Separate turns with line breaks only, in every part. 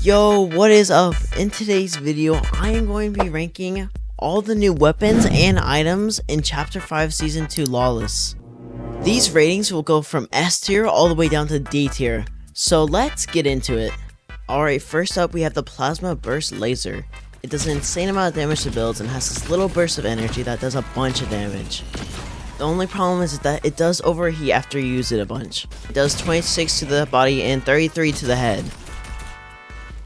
Yo, what is up? In today's video, I am going to be ranking all the new weapons and items in Chapter 5 Season 2 Lawless. These ratings will go from S tier all the way down to D tier, so let's get into it. Alright, first up we have the Plasma Burst Laser. It does an insane amount of damage to builds and has this little burst of energy that does a bunch of damage. The only problem is that it does overheat after you use it a bunch. It does 26 to the body and 33 to the head.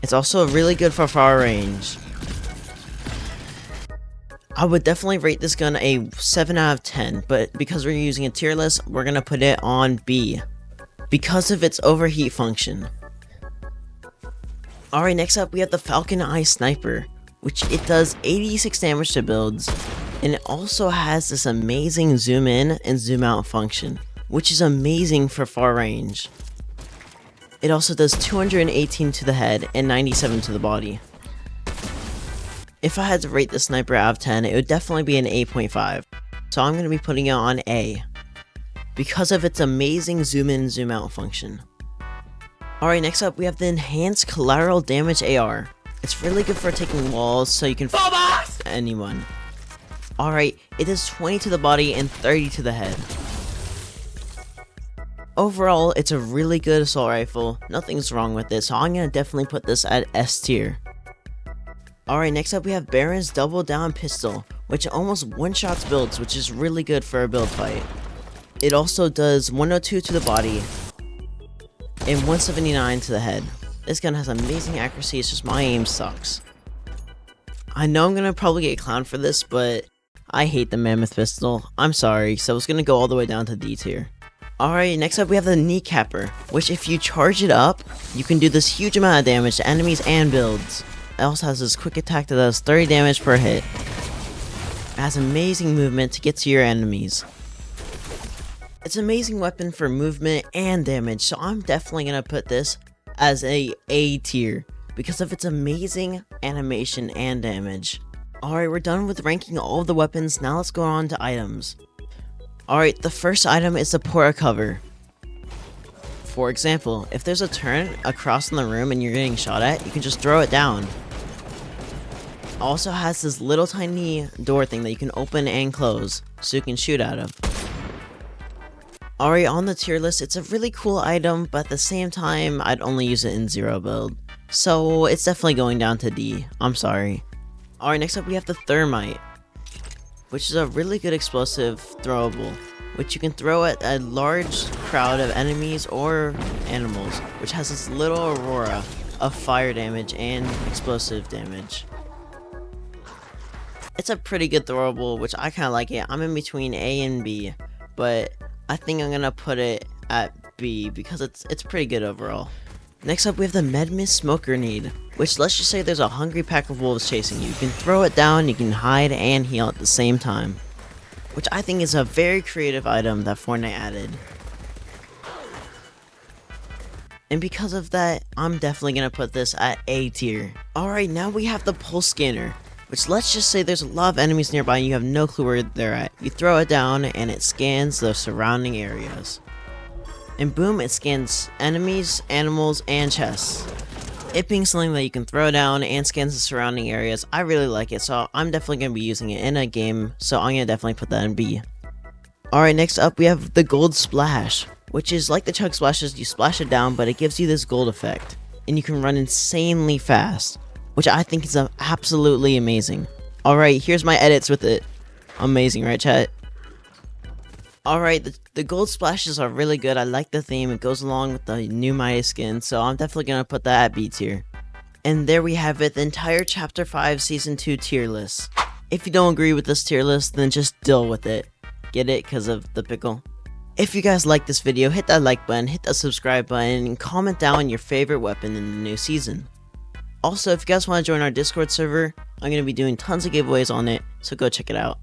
It's also really good for far range. I would definitely rate this gun a 7 out of 10, but because we're using a tier list, we're gonna put it on B because of its overheat function. Alright, next up we have the Falcon Eye Sniper, which it does 86 damage to builds, and it also has this amazing zoom in and zoom out function, which is amazing for far range. It also does 218 to the head and 97 to the body. If I had to rate the sniper out of 10, it would definitely be an 8.5. So I'm going to be putting it on A because of its amazing zoom in zoom out function. Alright, next up we have the Enhanced Collateral Damage AR. It's really good for taking walls so you can f anyone. Alright, it does 20 to the body and 30 to the head. Overall, it's a really good assault rifle, nothing's wrong with it, so I'm gonna definitely put this at S tier. Alright, next up we have Baron's Double Down Pistol, which almost one-shots builds, which is really good for a build fight. It also does 102 to the body and 179 to the head. This gun has amazing accuracy, it's just my aim sucks. I know I'm gonna probably get clowned for this, but I hate the Mammoth Pistol. I'm sorry, so it's gonna go all the way down to D tier. Alright, next up we have the Kneecapper, which if you charge it up, you can do this huge amount of damage to enemies and builds. It also has this quick attack that does 30 damage per hit. It has amazing movement to get to your enemies. It's an amazing weapon for movement and damage, so I'm definitely going to put this as a A tier because of its amazing animation and damage. Alright, we're done with ranking all of the weapons, now let's go on to items. Alright, the first item is the Porta Cover. For example, if there's a turret across in the room and you're getting shot at, you can just throw it down. It also has this little tiny door thing that you can open and close, so you can shoot out of. Alright, on the tier list, it's a really cool item, but at the same time, I'd only use it in 0 build. So, it's definitely going down to D. I'm sorry. Alright, next up we have the Thermite, which is a really good explosive throwable, which you can throw at a large crowd of enemies or animals, which has this little aurora of fire damage and explosive damage. It's a pretty good throwable, which I kind of like it. I'm in between A and B, but I think I'm gonna put it at B because it's pretty good overall. Next up we have the Medmis Smoke Grenade, which let's just say there's a hungry pack of wolves chasing you. You can throw it down, you can hide and heal at the same time, which I think is a very creative item that Fortnite added. And because of that, I'm definitely going to put this at A tier. Alright, now we have the Pulse Scanner, which let's just say there's a lot of enemies nearby and you have no clue where they're at. You throw it down and it scans the surrounding areas. And boom, it scans enemies, animals, and chests. It being something that you can throw down and scans the surrounding areas, I really like it, so I'm definitely going to be using it in a game, so I'm going to definitely put that in B. Alright, next up we have the Gold Splash, which is like the Chug Splashes, you splash it down, but it gives you this gold effect. And you can run insanely fast, which I think is absolutely amazing. Alright, here's my edits with it. Amazing, right chat? Alright, the gold splashes are really good. I like the theme. It goes along with the new Midas skin, so I'm definitely going to put that at B tier. And there we have it, the entire Chapter 5 Season 2 tier list. If you don't agree with this tier list, then just deal with it. Get it? Because of the pickle. If you guys like this video, hit that like button, hit that subscribe button, and comment down your favorite weapon in the new season. Also, if you guys want to join our Discord server, I'm going to be doing tons of giveaways on it, so go check it out.